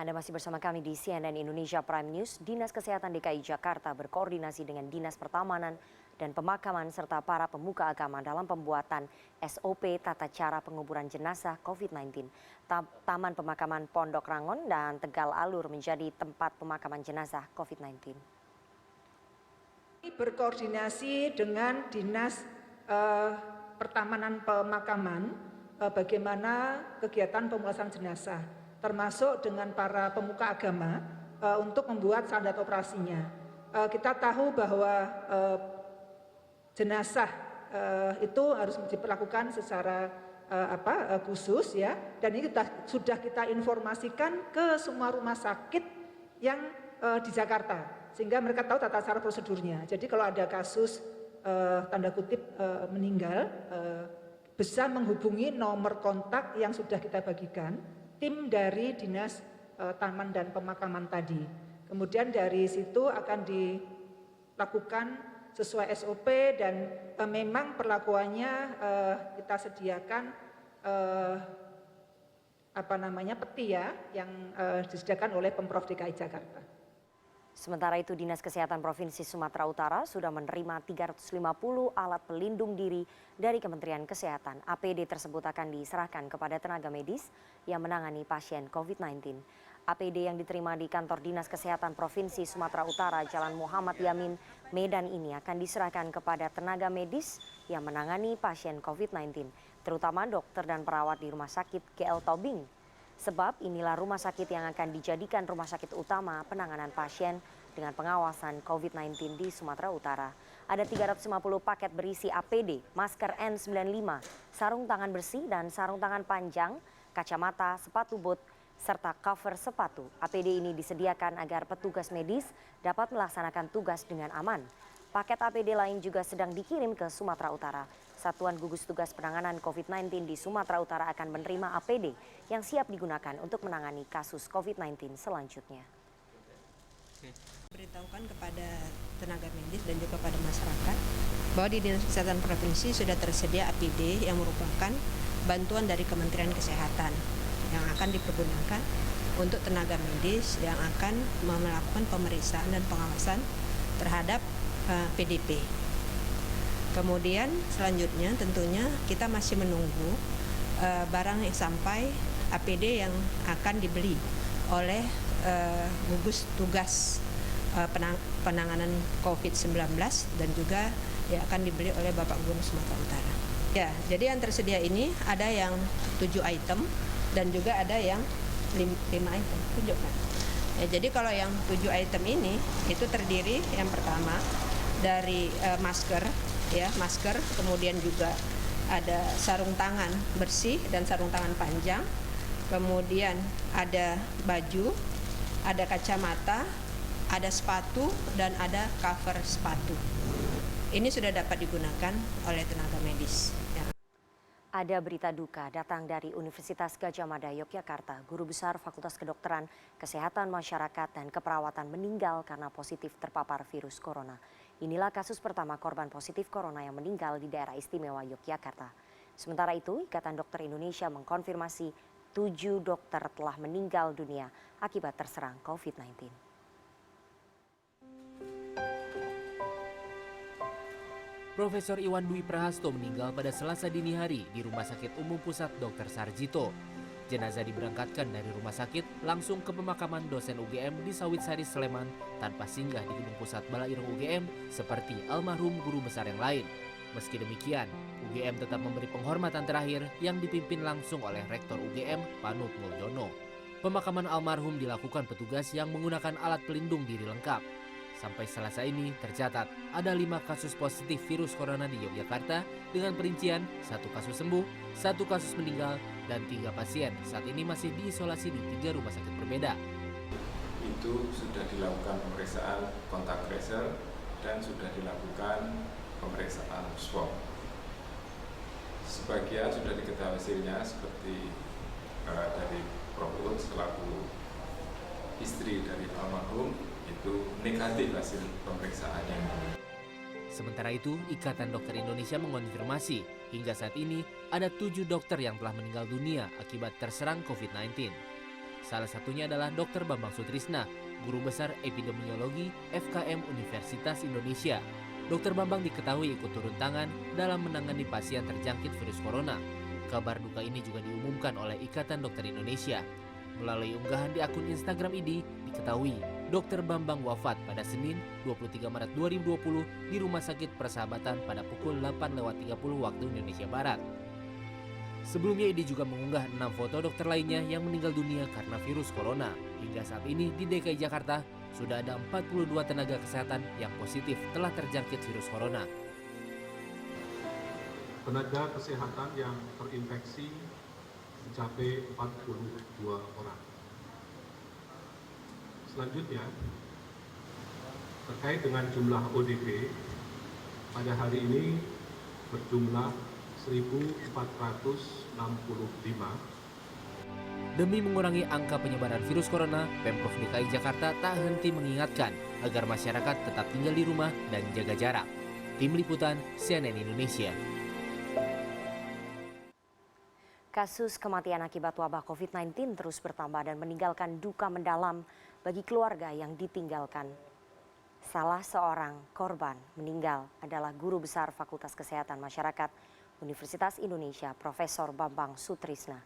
Anda masih bersama kami di CNN Indonesia Prime News. Dinas Kesehatan DKI Jakarta berkoordinasi dengan Dinas Pertamanan dan Pemakaman serta para pemuka agama dalam pembuatan SOP tata cara penguburan jenazah COVID-19. Taman Pemakaman Pondok Rangon dan Tegal Alur menjadi tempat pemakaman jenazah COVID-19. Berkoordinasi dengan Dinas Pertamanan Pemakaman bagaimana kegiatan pemulasaran jenazah, termasuk dengan para pemuka agama untuk membuat standar operasinya. Kita tahu bahwa jenazah itu harus diperlakukan secara khusus ya, dan ini sudah kita informasikan ke semua rumah sakit yang di Jakarta, sehingga mereka tahu tata cara prosedurnya. Jadi kalau ada kasus tanda kutip meninggal, bisa menghubungi nomor kontak yang sudah kita bagikan tim dari Dinas Taman dan Pemakaman tadi. Kemudian dari situ akan dilakukan sesuai SOP dan memang perlakuannya kita sediakan peti ya yang disediakan oleh Pemprov DKI Jakarta. Sementara itu, Dinas Kesehatan Provinsi Sumatera Utara sudah menerima 350 alat pelindung diri dari Kementerian Kesehatan. APD tersebut akan diserahkan kepada tenaga medis yang menangani pasien COVID-19. APD yang diterima di kantor Dinas Kesehatan Provinsi Sumatera Utara, Jalan Muhammad Yamin, Medan ini akan diserahkan kepada tenaga medis yang menangani pasien COVID-19, terutama dokter dan perawat di Rumah Sakit GL Tobing. Sebab inilah rumah sakit yang akan dijadikan rumah sakit utama penanganan pasien dengan pengawasan COVID-19 di Sumatera Utara. Ada 350 paket berisi APD, masker N95, sarung tangan bersih dan sarung tangan panjang, kacamata, sepatu bot, serta cover sepatu. APD ini disediakan agar petugas medis dapat melaksanakan tugas dengan aman. Paket APD lain juga sedang dikirim ke Sumatera Utara. Satuan Gugus Tugas Penanganan COVID-19 di Sumatera Utara akan menerima APD yang siap digunakan untuk menangani kasus COVID-19 selanjutnya. Beritahukan kepada tenaga medis dan juga pada masyarakat bahwa di Dinas Kesehatan Provinsi sudah tersedia APD yang merupakan bantuan dari Kementerian Kesehatan yang akan dipergunakan untuk tenaga medis yang akan melakukan pemeriksaan dan pengawasan terhadap PDP. Kemudian selanjutnya tentunya kita masih menunggu barang yang sampai APD yang akan dibeli oleh gugus tugas penanganan COVID-19 dan juga yang akan dibeli oleh Bapak Gubernur Sumatera Utara. Ya, jadi yang tersedia ini ada yang 7 item dan juga ada yang 5 item. Tunjukkan. Ya, jadi kalau yang 7 item ini itu terdiri yang pertama dari masker, kemudian juga ada sarung tangan bersih dan sarung tangan panjang, kemudian ada baju, ada kacamata, ada sepatu, dan ada cover sepatu. Ini sudah dapat digunakan oleh tenaga medis. Ada berita duka datang dari Universitas Gadjah Mada, Yogyakarta. Guru Besar Fakultas Kedokteran, Kesehatan Masyarakat, dan Keperawatan meninggal karena positif terpapar virus corona. Inilah kasus pertama korban positif corona yang meninggal di daerah istimewa Yogyakarta. Sementara itu, Ikatan Dokter Indonesia mengkonfirmasi 7 dokter telah meninggal dunia akibat terserang COVID-19. Profesor Iwan Dwi Prahasto meninggal pada Selasa dini hari di Rumah Sakit Umum Pusat Dr. Sarjito. Jenazah diberangkatkan dari rumah sakit langsung ke pemakaman dosen UGM di Sawitsari, Sleman tanpa singgah di Gedung Pusat Balairung UGM seperti almarhum guru besar yang lain. Meski demikian, UGM tetap memberi penghormatan terakhir yang dipimpin langsung oleh Rektor UGM Panut Mulyono. Pemakaman almarhum dilakukan petugas yang menggunakan alat pelindung diri lengkap. Sampai Selasa ini tercatat ada 5 kasus positif virus corona di Yogyakarta dengan perincian 1 kasus sembuh, 1 kasus meninggal, dan 3 pasien saat ini masih diisolasi di 3 rumah sakit berbeda. Itu sudah dilakukan pemeriksaan kontak tracer dan sudah dilakukan pemeriksaan swab. Sebagian sudah diketahui hasilnya seperti dari Prof. Ut selaku istri dari almarhum itu negatif hasil pemeriksaannya. Sementara itu, Ikatan Dokter Indonesia mengonfirmasi hingga saat ini ada 7 dokter yang telah meninggal dunia akibat terserang COVID-19. Salah satunya adalah Dr. Bambang Sutrisna, Guru Besar Epidemiologi FKM Universitas Indonesia. Dr. Bambang diketahui ikut turun tangan dalam menangani pasien terjangkit virus corona. Kabar duka ini juga diumumkan oleh Ikatan Dokter Indonesia. Melalui unggahan di akun Instagram ID, diketahui Dr. Bambang wafat pada Senin 23 Maret 2020 di Rumah Sakit Persahabatan pada pukul 8.30 waktu Indonesia Barat. Sebelumnya ID juga mengunggah 6 foto dokter lainnya yang meninggal dunia karena virus corona. Hingga saat ini di DKI Jakarta sudah ada 42 tenaga kesehatan yang positif telah terjangkit virus corona. Tenaga kesehatan yang terinfeksi mencapai 42 orang. Selanjutnya, terkait dengan jumlah ODP, pada hari ini berjumlah 1.465. Demi mengurangi angka penyebaran virus corona, Pemprov DKI Jakarta tak henti mengingatkan agar masyarakat tetap tinggal di rumah dan jaga jarak. Tim Liputan CNN Indonesia. Kasus kematian akibat wabah COVID-19 terus bertambah dan meninggalkan duka mendalam bagi keluarga yang ditinggalkan. Salah seorang korban meninggal adalah Guru Besar Fakultas Kesehatan Masyarakat Universitas Indonesia, Profesor Bambang Sutrisna.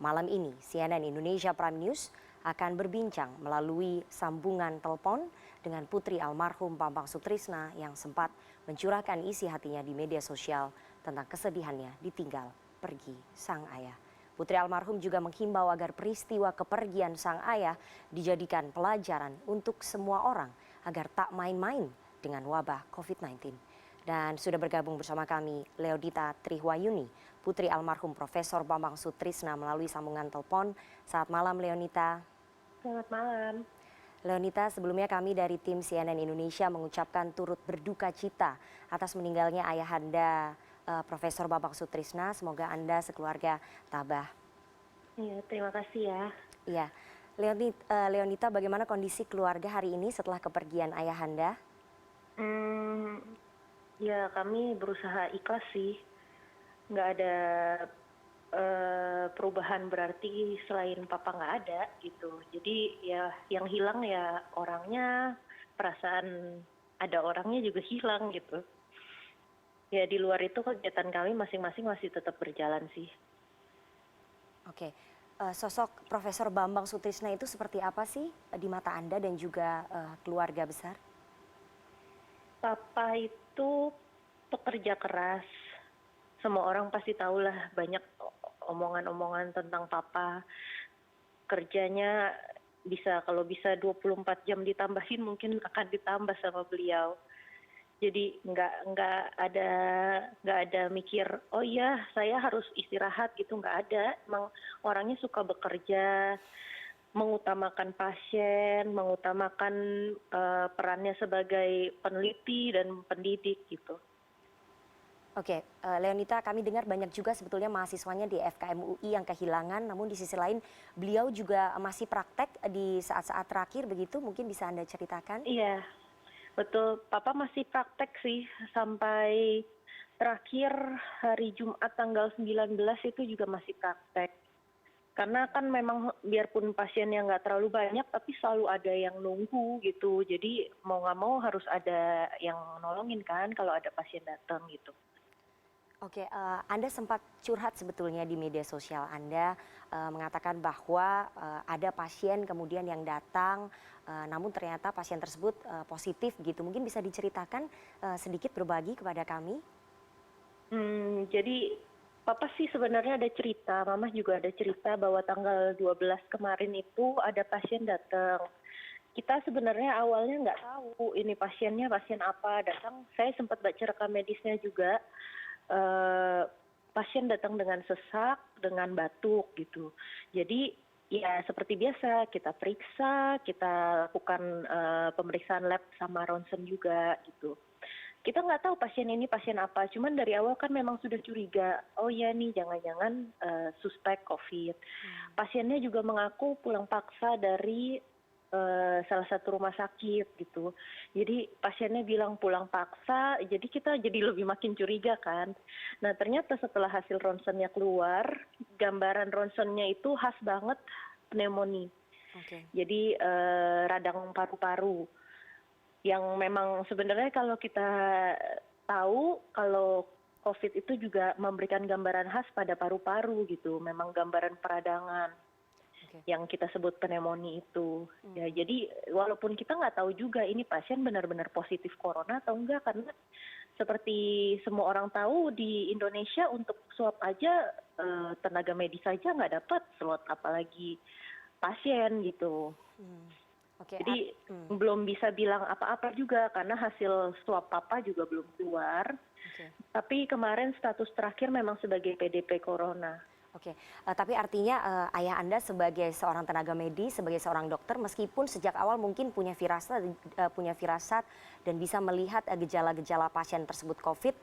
Malam ini, CNN Indonesia Prime News akan berbincang melalui sambungan telepon dengan putri almarhum Bambang Sutrisna yang sempat mencurahkan isi hatinya di media sosial tentang kesedihannya ditinggal pergi sang ayah. Putri almarhum juga menghimbau agar peristiwa kepergian sang ayah dijadikan pelajaran untuk semua orang agar tak main-main dengan wabah COVID-19. Dan sudah bergabung bersama kami Leodita Trihwayuni, putri almarhum Profesor Bambang Sutrisna melalui sambungan telepon. Selamat malam Leonita. Selamat malam. Leonita, sebelumnya kami dari tim CNN Indonesia mengucapkan turut berduka cita atas meninggalnya ayahanda Profesor Bambang Sutrisna. Semoga Anda sekeluarga tabah. Iya, terima kasih ya. Iya, Leonita, bagaimana kondisi keluarga hari ini setelah kepergian ayahanda? Ya kami berusaha ikhlas sih, nggak ada perubahan berarti selain papa nggak ada gitu. Jadi ya yang hilang ya orangnya, perasaan ada orangnya juga hilang gitu. Ya di luar itu kegiatan kami masing-masing masih tetap berjalan sih. Oke, sosok Profesor Bambang Sutrisna itu seperti apa sih di mata Anda dan juga keluarga besar? Papa itu pekerja keras. Semua orang pasti tahu lah, banyak omongan-omongan tentang papa. Kerjanya kalau bisa 24 jam ditambahin mungkin akan ditambah sama beliau. Jadi nggak ada mikir, oh iya saya harus istirahat gitu, nggak ada. Emang orangnya suka bekerja, mengutamakan pasien, mengutamakan perannya sebagai peneliti dan pendidik gitu. Oke, Leonita, kami dengar banyak juga sebetulnya mahasiswanya di FKM UI yang kehilangan, namun di sisi lain beliau juga masih praktek di saat-saat terakhir begitu, mungkin bisa Anda ceritakan? Iya, betul. Papa masih praktek sih sampai terakhir hari Jumat tanggal 19 itu juga masih praktek. Karena kan memang biarpun pasiennya nggak terlalu banyak, tapi selalu ada yang nunggu gitu. Jadi mau nggak mau harus ada yang nolongin kan kalau ada pasien datang gitu. Oke, Anda sempat curhat sebetulnya di media sosial Anda mengatakan bahwa ada pasien kemudian yang datang, namun ternyata pasien tersebut positif gitu. Mungkin bisa diceritakan sedikit berbagi kepada kami? Jadi Papa sih sebenarnya ada cerita, Mama juga ada cerita bahwa tanggal 12 kemarin itu ada pasien datang. Kita sebenarnya awalnya nggak tahu ini pasiennya pasien apa datang. Saya sempat baca rekam medisnya juga. Pasien datang dengan sesak, dengan batuk gitu. Jadi ya seperti biasa kita periksa, kita lakukan pemeriksaan lab sama ronsen juga gitu. Kita nggak tahu pasien ini pasien apa, cuman dari awal kan memang sudah curiga, oh ya nih jangan-jangan suspek COVID. Pasiennya juga mengaku pulang paksa dari salah satu rumah sakit gitu. Jadi pasiennya bilang pulang paksa, jadi kita jadi lebih makin curiga kan. Nah ternyata setelah hasil ronsennya keluar, gambaran ronsennya itu khas banget pneumonia. Oke. Jadi radang paru-paru yang memang sebenarnya kalau kita tahu kalau COVID itu juga memberikan gambaran khas pada paru-paru gitu, memang gambaran peradangan Oke. yang kita sebut pneumonia itu. Ya, jadi walaupun kita nggak tahu juga ini pasien benar-benar positif corona atau enggak, karena seperti semua orang tahu di Indonesia untuk swab aja tenaga medis saja nggak dapat slot, apalagi pasien gitu. Oke. Jadi belum bisa bilang apa-apa juga karena hasil swab papa juga belum keluar. Oke. Tapi kemarin status terakhir memang sebagai PDP corona. Oke, tapi artinya ayah Anda sebagai seorang tenaga medis, sebagai seorang dokter, meskipun sejak awal mungkin punya firasat dan bisa melihat gejala-gejala pasien tersebut COVID,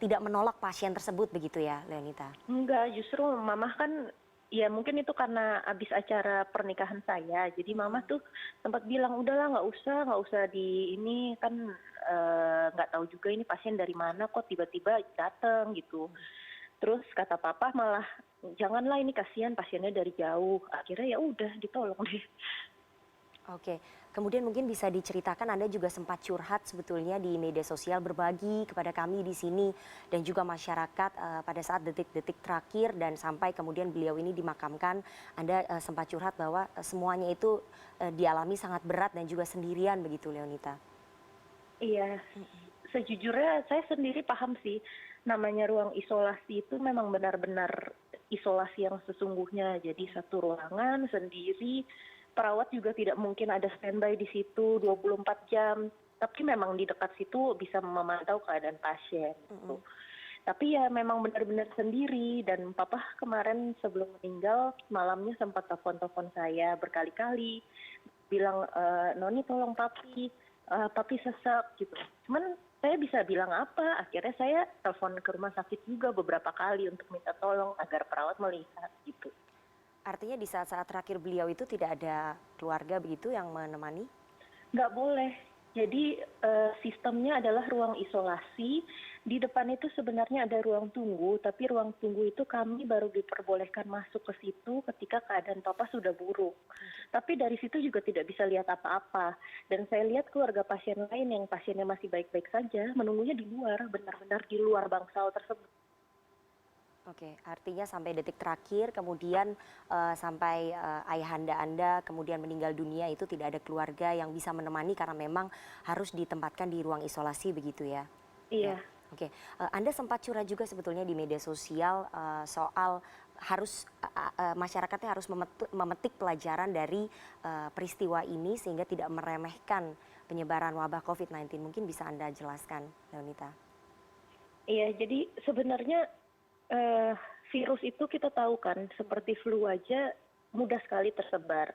tidak menolak pasien tersebut begitu ya, Leonita? Enggak, justru mamah kan ya mungkin itu karena abis acara pernikahan saya. Jadi mama tuh sempat bilang udahlah nggak usah di ini kan nggak tahu juga ini pasien dari mana kok tiba-tiba datang gitu. Terus kata papa malah janganlah ini kasihan pasiennya dari jauh. Akhirnya ya udah ditolong deh. Oke, kemudian mungkin bisa diceritakan Anda juga sempat curhat sebetulnya di media sosial, berbagi kepada kami di sini dan juga masyarakat pada saat detik-detik terakhir dan sampai kemudian beliau ini dimakamkan. Anda sempat curhat bahwa semuanya itu dialami sangat berat dan juga sendirian begitu, Leonita. Iya, sejujurnya saya sendiri paham sih, namanya ruang isolasi itu memang benar-benar isolasi yang sesungguhnya. Jadi satu ruangan sendiri, perawat juga tidak mungkin ada standby di situ 24 jam. Tapi memang di dekat situ bisa memantau keadaan pasien. Gitu. Tapi ya memang benar-benar sendiri dan papa kemarin sebelum meninggal malamnya sempat telepon saya berkali-kali bilang Noni tolong papi sesak gitu. Cuman saya bisa bilang apa? Akhirnya saya telepon ke rumah sakit juga beberapa kali untuk minta tolong agar perawat melihat gitu. Artinya di saat-saat terakhir beliau itu tidak ada keluarga begitu yang menemani? Nggak boleh. Jadi sistemnya adalah ruang isolasi. Di depan itu sebenarnya ada ruang tunggu, tapi ruang tunggu itu kami baru diperbolehkan masuk ke situ ketika keadaan papa sudah buruk. Tapi dari situ juga tidak bisa lihat apa-apa. Dan saya lihat keluarga pasien lain yang pasiennya masih baik-baik saja, menunggunya di luar, benar-benar di luar bangsal tersebut. Oke, artinya sampai detik terakhir, kemudian sampai ayahanda Anda kemudian meninggal dunia itu tidak ada keluarga yang bisa menemani karena memang harus ditempatkan di ruang isolasi begitu ya? Iya. Oke, Anda sempat curhat juga sebetulnya di media sosial soal harus masyarakatnya harus memetik pelajaran dari peristiwa ini sehingga tidak meremehkan penyebaran wabah COVID-19. Mungkin bisa Anda jelaskan, Leonita? Iya, jadi sebenarnya virus itu kita tahu kan seperti flu aja mudah sekali tersebar.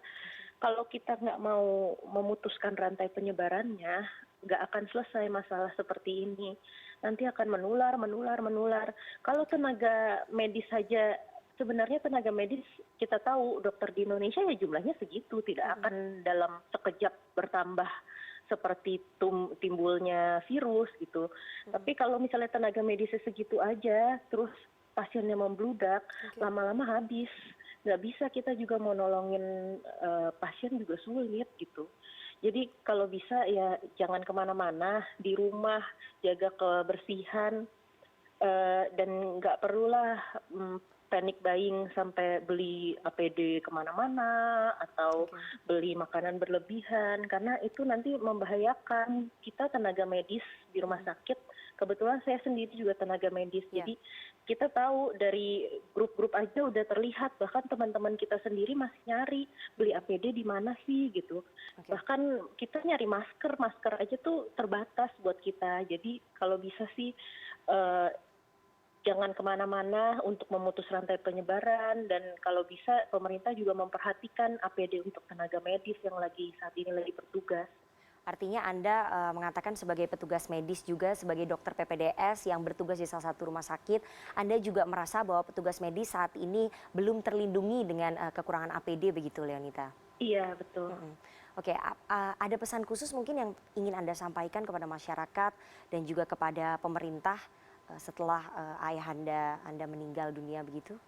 Kalau kita nggak mau memutuskan rantai penyebarannya, nggak akan selesai masalah seperti ini. Nanti akan menular. Kalau tenaga medis saja, sebenarnya tenaga medis kita tahu dokter di Indonesia ya jumlahnya segitu, tidak akan dalam sekejap bertambah seperti timbulnya virus gitu. Tapi kalau misalnya tenaga medisnya segitu aja, terus pasiennya membludak, lama-lama habis. Nggak bisa kita juga mau nolongin pasien juga sulit gitu. Jadi kalau bisa ya jangan kemana-mana, di rumah jaga kebersihan dan nggak perlulah panic buying sampai beli APD kemana-mana atau beli makanan berlebihan karena itu nanti membahayakan kita tenaga medis di rumah sakit. Kebetulan saya sendiri juga tenaga medis, jadi kita tahu dari grup-grup aja udah terlihat, bahkan teman-teman kita sendiri masih nyari beli APD di mana sih gitu. Bahkan kita nyari masker aja tuh terbatas buat kita. Jadi kalau bisa sih jangan kemana-mana untuk memutus rantai penyebaran dan kalau bisa pemerintah juga memperhatikan APD untuk tenaga medis yang saat ini lagi bertugas. Artinya Anda mengatakan sebagai petugas medis juga, sebagai dokter PPDS yang bertugas di salah satu rumah sakit, Anda juga merasa bahwa petugas medis saat ini belum terlindungi dengan kekurangan APD begitu, Leonita? Iya, betul. Oke, ada pesan khusus mungkin yang ingin Anda sampaikan kepada masyarakat dan juga kepada pemerintah setelah ayahanda Anda meninggal dunia begitu?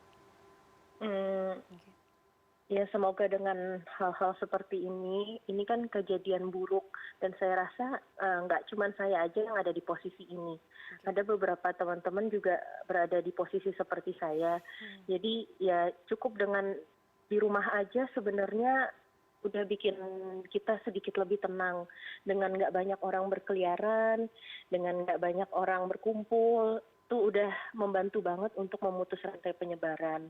Ya semoga dengan hal-hal seperti ini kan kejadian buruk dan saya rasa nggak cuma saya aja yang ada di posisi ini. Ada beberapa teman-teman juga berada di posisi seperti saya. Jadi ya cukup dengan di rumah aja sebenarnya udah bikin kita sedikit lebih tenang. Dengan nggak banyak orang berkeliaran, dengan nggak banyak orang berkumpul, itu udah membantu banget untuk memutus rantai penyebaran.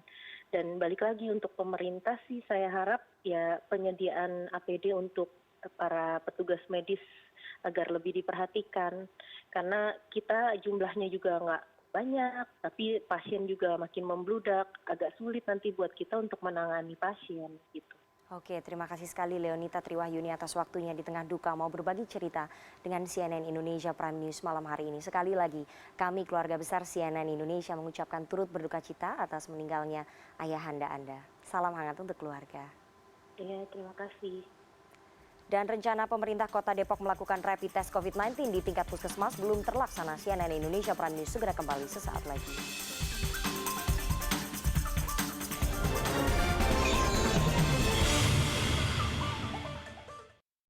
Dan balik lagi untuk pemerintah sih saya harap ya penyediaan APD untuk para petugas medis agar lebih diperhatikan. Karena kita jumlahnya juga nggak banyak, tapi pasien juga makin membludak, agak sulit nanti buat kita untuk menangani pasien gitu. Oke, terima kasih sekali Leonita Triwahyuni atas waktunya di tengah duka mau berbagi cerita dengan CNN Indonesia Prime News malam hari ini. Sekali lagi, kami keluarga besar CNN Indonesia mengucapkan turut berduka cita atas meninggalnya ayahanda Anda. Salam hangat untuk keluarga. Iya, terima kasih. Dan rencana pemerintah Kota Depok melakukan rapid test COVID-19 di tingkat puskesmas belum terlaksana. CNN Indonesia Prime News segera kembali sesaat lagi.